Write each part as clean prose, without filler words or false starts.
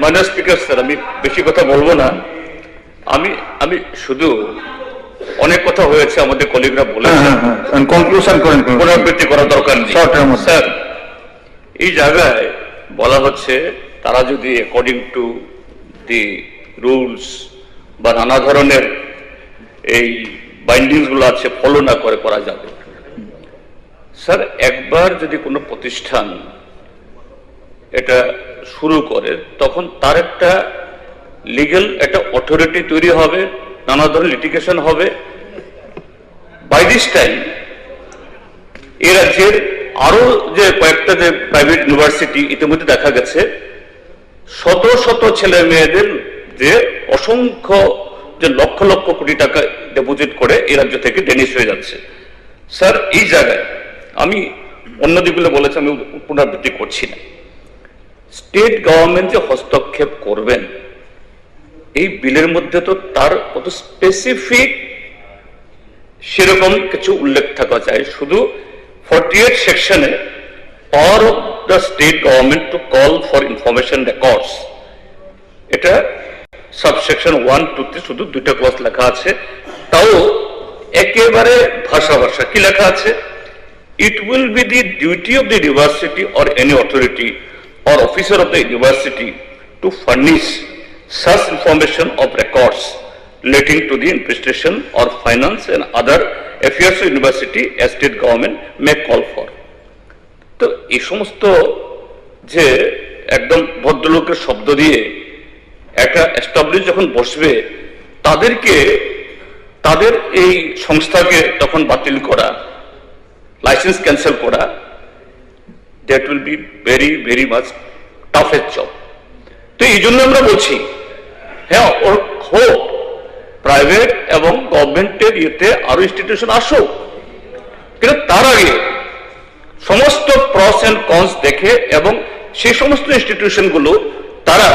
মাননীয় speaker sir, আমি বেশি কথা বলবো না। আমি শুধু অনেক কথা হয়েছে, আমাদের কলিগরা বলেছে, কনক্লুশন করেন, পুনরাবৃত্তি করা দরকার নেই। স্যার, এই জায়গায় বলা হচ্ছে তারা যদি অ্যাকর্ডিং টু দি রুলস বা নানা ধরনের এই বাইন্ডিংস গুলো আছে ফলো না করে করা যাবে। স্যার, একবার যদি কোনো প্রতিষ্ঠান এটা শুরু করে তখন তার একটা লিগ্যাল একটা অথরিটি তৈরি হবে, নানা ধরনের লিটিগেশন হবে। বাই দিস টাইম এই রাজ্যের আরো যে কয়েকটা যে প্রাইভেট ইউনিভার্সিটি ইতিমধ্যে দেখা গেছে শত শত ছেলে মেয়েদের যে অসংখ্য যে লক্ষ লক্ষ কোটি টাকা ডিপোজিট করে এই রাজ্য থেকে ডেনিশ হয়ে যাচ্ছে। স্যার, এই জায়গায় আমি অন্য দিকগুলো বলেছি, আমি পুনরাবৃত্তি করছি না। স্টেট গভর্নমেন্ট যে হস্তক্ষেপ করবেন এই বিলের মধ্যে তো তার কত স্পেসিফিক সেরকম কিছু উল্লেখ থাকা চাই। শুধু 48 সেকশনে power of the state government to call for information records, এটা সাবসেকশন 1, 2 তে শুধু দুইটা ক্লজ লেখা আছে, তাও একেবারে ভাষা কি লেখা আছে? It will be the duty of the university or any authority or officer of the university to furnish such information of records relating to the administration or finance and other affairs of university as state government may call for. তো এই সমস্ত যে একদম ভদ্রলোকের শব্দ দিয়ে একটা establish যখন বসবে, তাদেরকে তাদের এই সংস্থাকে তখন বাতিল করা, লাইসেন্স ক্যান্সেল করা, that will be very much toughest job. তো এই জন্য আমরা বলছি, হ্যাঁ, হোক প্রাইভেট এবং গভর্নমেন্টের ইয়েতে আরো ইনস্টিটিউশন আসুক, কিন্তু তার আগে সমস্ত প্রস এন্ড কনস দেখে এবং সেই সমস্ত ইনস্টিটিউশন গুলো তারা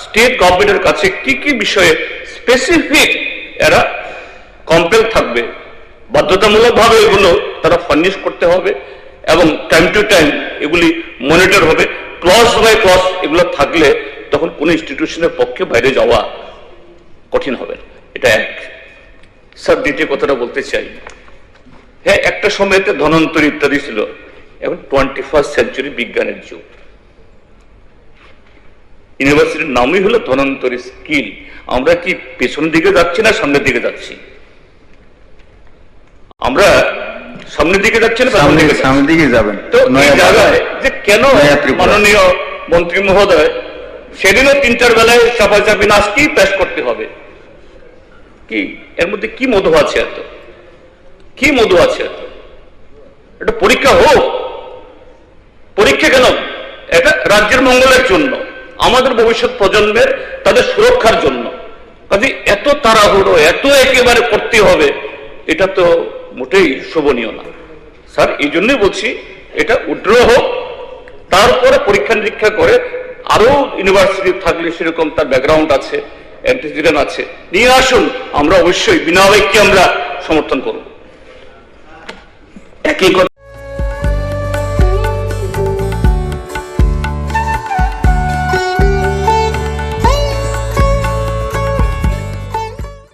স্টেট গভর্নমেন্টের কাছে কি কি বিষয়ে স্পেসিফিক এরা কমপ্লেন থাকবে, বাধ্যতামূলক ভাবে এগুলো তারা ফার্নিশ করতে হবে এবং টাইম টু টাইম এগুলি মনিটর হবে। ক্লজ বাই ক্লজ এগুলো থাকলে তখন কোন ইনস্টিটিউশনের পক্ষে বাইরে যাওয়া কঠিন হবে। এটা এক। স্যার, দ্বিতীয় কথাটা বলতে চাই, হ্যাঁ, একটা সময়তে ধনন্তরী ইত্যাদি ছিল, এখন 21st সেঞ্চুরি বিজ্ঞানের যুগ। ইউনিভার্সিটির নামই হলো ধনন্তরী স্কিল। আমরা কি পেছনের দিকে যাচ্ছি না সামনের দিকে যাচ্ছি? আমরা সামনের দিকে যাচ্ছেন, সামনের দিকে যাবেন। তো এই জায়গায় যে কেন মাননীয় মন্ত্রী মহোদয় সেদিনও 3-4 বেলায় চাপাচাপি না আজকেই পেশ করতে হবে? কি এর মধ্যে কি মধু আছে? এত কি মধু আছে? এটা পরীক্ষা হোক। পরীক্ষা কেন? এটা রাজ্যের মঙ্গলের জন্য, আমাদের ভবিষ্যৎ প্রজন্মের তাদের সুরক্ষার জন্য। কাজে এত তাড়াহুড়ো, এত একেবারে করতে হবে, এটা তো মোটেই শোভনীয় না। স্যার, এই জন্যই বলছি এটা উড্র হোক, তারপরে পরীক্ষা নিরীক্ষা করে আরো ইউনিভার্সিটি থাকলে সেরকম তার ব্যাকগ্রাউন্ড আছে, অ্যান্টিসিডেন্ট আছে, নিয়ে আসুন। আমরা অবশ্যই বিনা বাক্যে আমরা সমর্থন করব। একই কথা